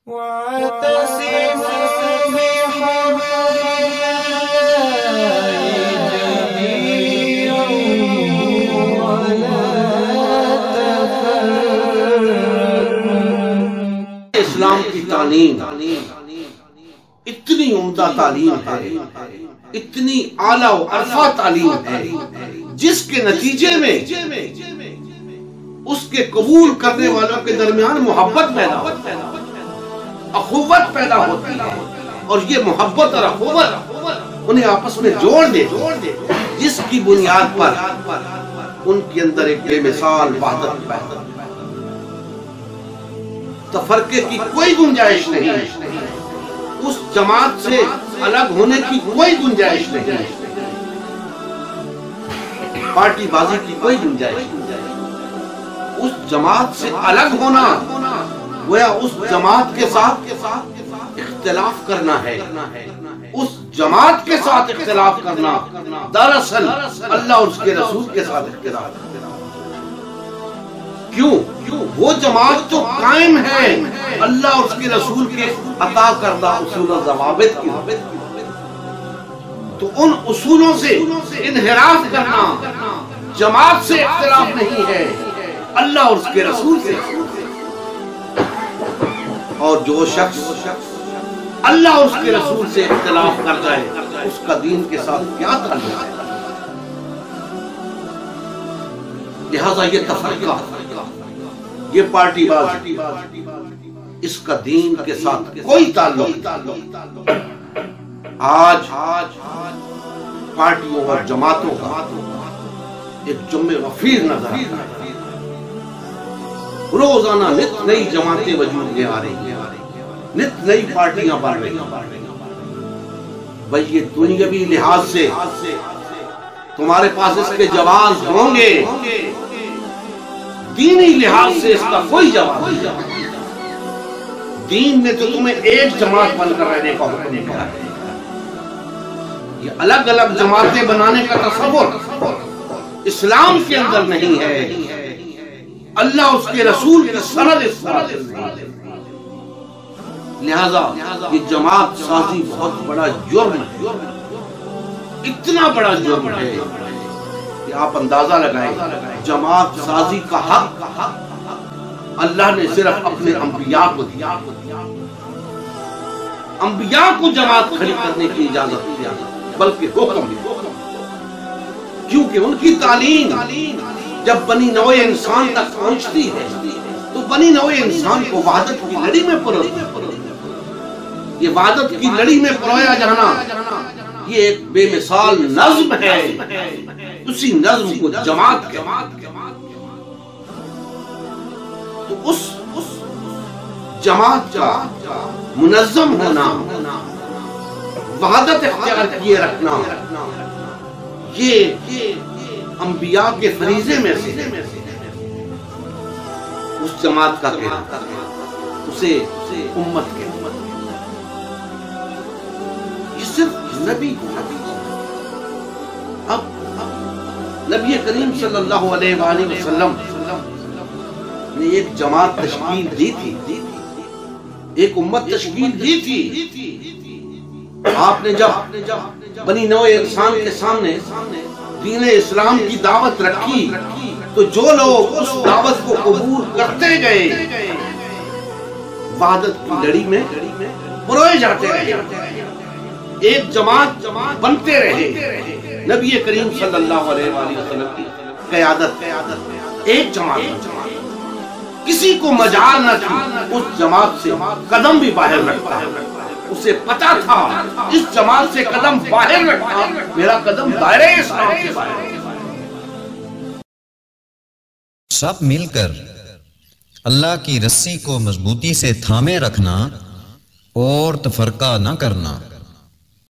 اسلام کی تعلیم اتنی عمدہ تعلیم ہے، اتنی اعلیٰ و عرفہ تعلیم ہے، جس کے نتیجے میں اس کے قبول کرنے والوں کے درمیان محبت پیدا ہوتی ہے، اخوت پیدا ہوتی ہے، اور یہ محبت اور اخوت انہیں آپس میں جوڑ دے، جس کی بنیاد پر ان کے اندر ایک بے مثال وحدت پیدا ہوتی ہے۔ تفرقے کی کوئی گنجائش نہیں، اس جماعت سے الگ ہونے کی کوئی گنجائش نہیں، پارٹی بازی کی کوئی گنجائش نہیں۔ اس جماعت سے الگ ہونا گویا اس جماعت کے ساتھ اختلاف کرنا ہے، اس جماعت کے ساتھ اختلاف کرنا دراصل اللہ اور اس کے رسول کے ساتھ اختلاف کرنا۔ کیوں؟ وہ جماعت جو قائم ہے اللہ اور اس کے رسول کے عطا کردہ اصول و ضوابط کی، تو ان اصولوں سے انحراف کرنا جماعت سے اختلاف نہیں ہے، اللہ اور اس کے رسول سے۔ اور جو شخص اللہ اور اس کے رسول سے اختلاف کر جائے اس کا دین کے ساتھ کیا تعلق ہے؟ لہذا یہ تفرقہ، یہ پارٹی بازی، اس کا دین کے ساتھ کوئی تعلق نہیں۔ آج پارٹیوں اور جماعتوں کا ایک جمع غفیر نظر آتا ہے، روزانہ نت نئی جماعتیں وجود میں آ رہی ہیں، نت نئی پارٹیاں بن رہی ہیں۔ بھئی یہ دنیاوی لحاظ سے تمہارے پاس اس کے جواز ہوں گے، دینی لحاظ سے اس کا کوئی جواز نہیں۔ دین نے تو تمہیں ایک جماعت بن کر رہنے کا حکم دیا ہے، یہ الگ الگ جماعتیں بنانے کا تصور اسلام کے اندر نہیں ہے، اللہ اس کے رسول کی سند اس بات ہے۔ لہذا یہ جماعت سازی بہت بڑا جرم ہے، اتنا بڑا جرم ہے کہ آپ اندازہ لگائیں، جماعت سازی کا حق اللہ نے صرف اپنے انبیاء کو دیا، انبیاء کو جماعت کھڑی کرنے کی اجازت دیا، بلکہ حکم دیا، کیونکہ ان کی تعلیم جب بنی نوع انسان تک پہنچتی ہے تو بنی نوع انسان کو وحدت کی لڑی میں پروتی ہے۔ یہ وحدت کی لڑی میں پرویا جانا یہ ایک بے مثال نظم ہے، اسی نظم کو جماعت کہتے ہیں۔ تو اس جماعت کا منظم ہونا، وحدت اختیار کیے رکھنا، یہ انبیاء کے فریضے میں سے اس جماعت کا کہنا، اسے امت کے، یہ صرف نبی کو۔ اب نبی کریم صلی اللہ علیہ وآلہ وسلم نے ایک جماعت تشکیل دی تھی، ایک امت تشکیل دی تھی۔ آپ نے جب بنی نوع انسان کے سامنے دین اسلام کی دعوت رکھی تو جو لوگ اس دعوت کو قبول کرتے گئے وحدت کی لڑی میں پروئے جاتے رہے، ایک جماعت بنتے رہے۔ نبی کریم صلی اللہ علیہ وآلہ وسلم کی قیادت ایک جماعت، کسی کو مجال نہ تھی اس جماعت سے قدم بھی باہر رکھتا، اسے پتا تھا اس جماعت سے قدم باہر رکھا میرا قدم دائرہ اسلام سے باہر۔ سب مل کر اللہ کی رسی کو مضبوطی سے تھامے رکھنا اور تفرقہ نہ کرنا۔